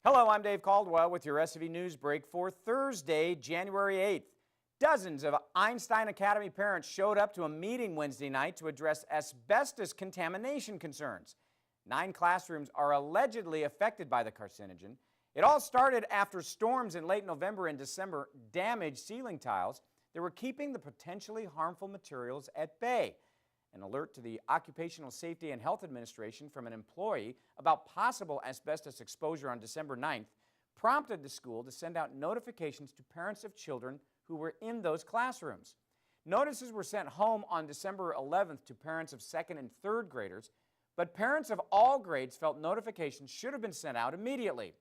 Hello, I'm Dave Caldwell with your SCV News Break for Thursday, January 8th. Dozens of Einstein Academy parents showed up to a meeting Wednesday night to address asbestos contamination concerns. 9 classrooms are allegedly affected by the carcinogen. It all started after storms in late November and December damaged ceiling tiles that were keeping the potentially harmful materials at bay. An alert to the Occupational Safety and Health Administration from an employee about possible asbestos exposure on December 9th prompted the school to send out notifications to parents of children who were in those classrooms. Notices were sent home on December 11th to parents of 2nd and 3rd graders, but parents of all grades felt notifications should have been sent out immediately.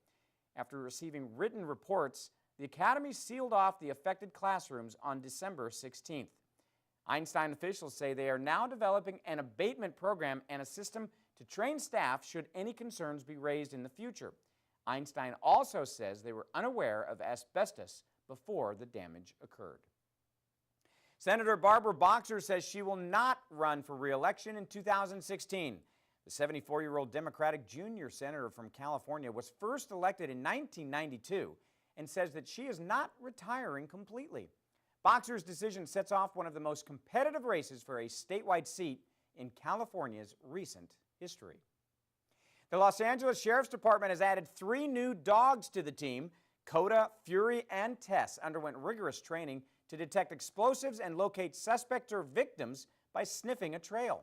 After receiving written reports, the Academy sealed off the affected classrooms on December 16th. Einstein officials say they are now developing an abatement program and a system to train staff should any concerns be raised in the future. Einstein also says they were unaware of asbestos before the damage occurred. Senator Barbara Boxer says she will not run for re-election in 2016. The 74-year-old Democratic junior senator from California was first elected in 1992 and says that she is not retiring completely. Boxer's decision sets off one of the most competitive races for a statewide seat in California's recent history. The Los Angeles Sheriff's Department has added 3 new dogs to the team. Coda, Fury, and Tess underwent rigorous training to detect explosives and locate suspects or victims by sniffing a trail.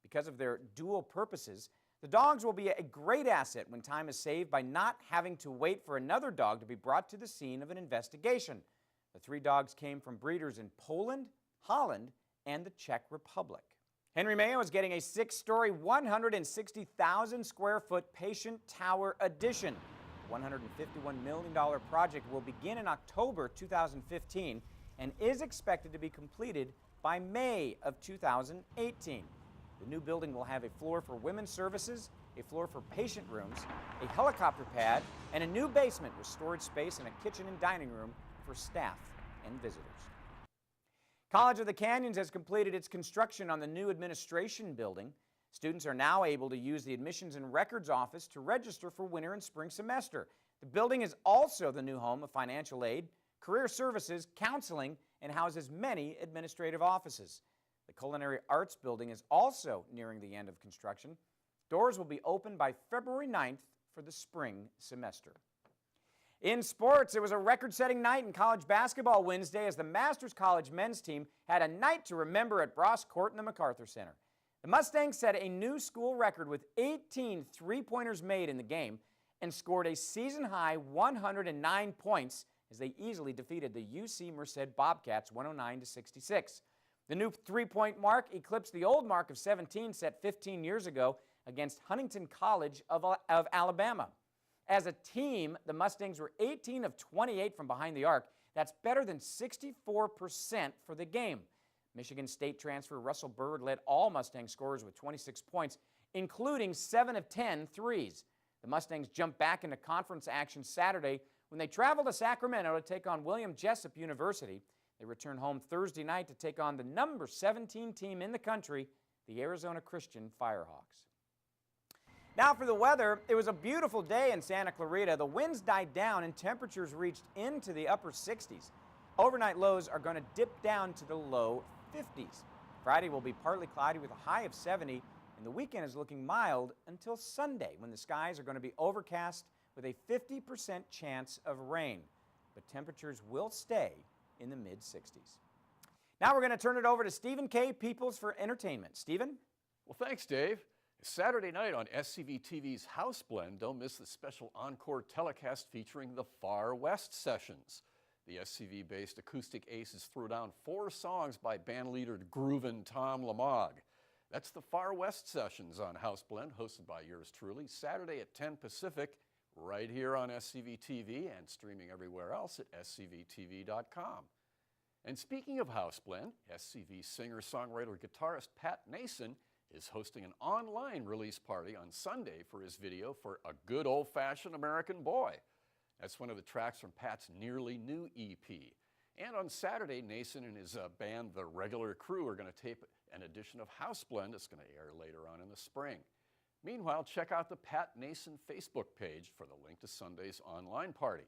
Because of their dual purposes, the dogs will be a great asset when time is saved by not having to wait for another dog to be brought to the scene of an investigation. The 3 dogs came from breeders in Poland, Holland, and the Czech Republic. Henry Mayo is getting a 6-story, 160,000 square foot patient tower addition. The $151 million project will begin in October 2015 and is expected to be completed by May of 2018. The new building will have a floor for women's services, a floor for patient rooms, a helicopter pad, and a new basement with storage space and a kitchen and dining room for staff and visitors. College of the Canyons has completed its construction on the new administration building. Students are now able to use the Admissions and Records Office to register for winter and spring semester. The building is also the new home of financial aid, career services, counseling, and houses many administrative offices. The Culinary Arts building is also nearing the end of construction. Doors will be open by February 9th for the spring semester. In sports, it was a record-setting night in college basketball Wednesday as the Masters College men's team had a night to remember at Bross Court in the MacArthur Center. The Mustangs set a new school record with 18 three-pointers made in the game and scored a season-high 109 points as they easily defeated the UC Merced Bobcats 109-66. The new three-point mark eclipsed the old mark of 17 set 15 years ago against Huntington College of Alabama. As a team, the Mustangs were 18 of 28 from behind the arc. That's better than 64% for the game. Michigan State transfer Russell Bird led all Mustang scorers with 26 points, including 7 of 10 threes. The Mustangs jumped back into conference action Saturday when they traveled to Sacramento to take on William Jessup University. They return home Thursday night to take on the number 17 team in the country, the Arizona Christian Firehawks. Now for the weather, it was a beautiful day in Santa Clarita. The winds died down and temperatures reached into the upper 60s. Overnight lows are going to dip down to the low 50s. Friday will be partly cloudy with a high of 70, and the weekend is looking mild until Sunday when the skies are going to be overcast with a 50% chance of rain. But temperatures will stay in the mid-60s. Now we're going to turn it over to Stephen K. Peeples for entertainment. Stephen? Well, thanks, Dave. Saturday night on SCV TV's House Blend, don't miss the special encore telecast featuring the Far West Sessions. The SCV-based acoustic aces threw down 4 songs by bandleader Groovin' Tom Lamog. That's the Far West Sessions on House Blend, hosted by yours truly, Saturday at 10 Pacific, right here on SCV TV and streaming everywhere else at scvtv.com. And speaking of House Blend, SCV singer-songwriter guitarist Pat Nason is hosting an online release party on Sunday for his video for A Good Old-Fashioned American Boy. That's one of the tracks from Pat's nearly new EP. And on Saturday, Nason and his band, The Regular Crew, are going to tape an edition of House Blend that's going to air later on in the spring. Meanwhile, check out the Pat Nason Facebook page for the link to Sunday's online party.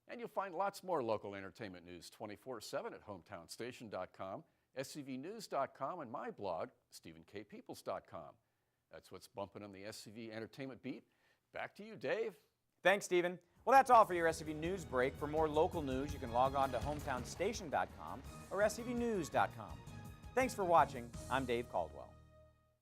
And you'll find lots more local entertainment news 24/7 at hometownstation.com, scvnews.com, and my blog, stephenkpeeples.com. That's what's bumping on the SCV Entertainment Beat. Back to you, Dave. Thanks, Stephen. Well, that's all for your SCV News Break. For more local news, you can log on to hometownstation.com or scvnews.com. Thanks for watching. I'm Dave Caldwell.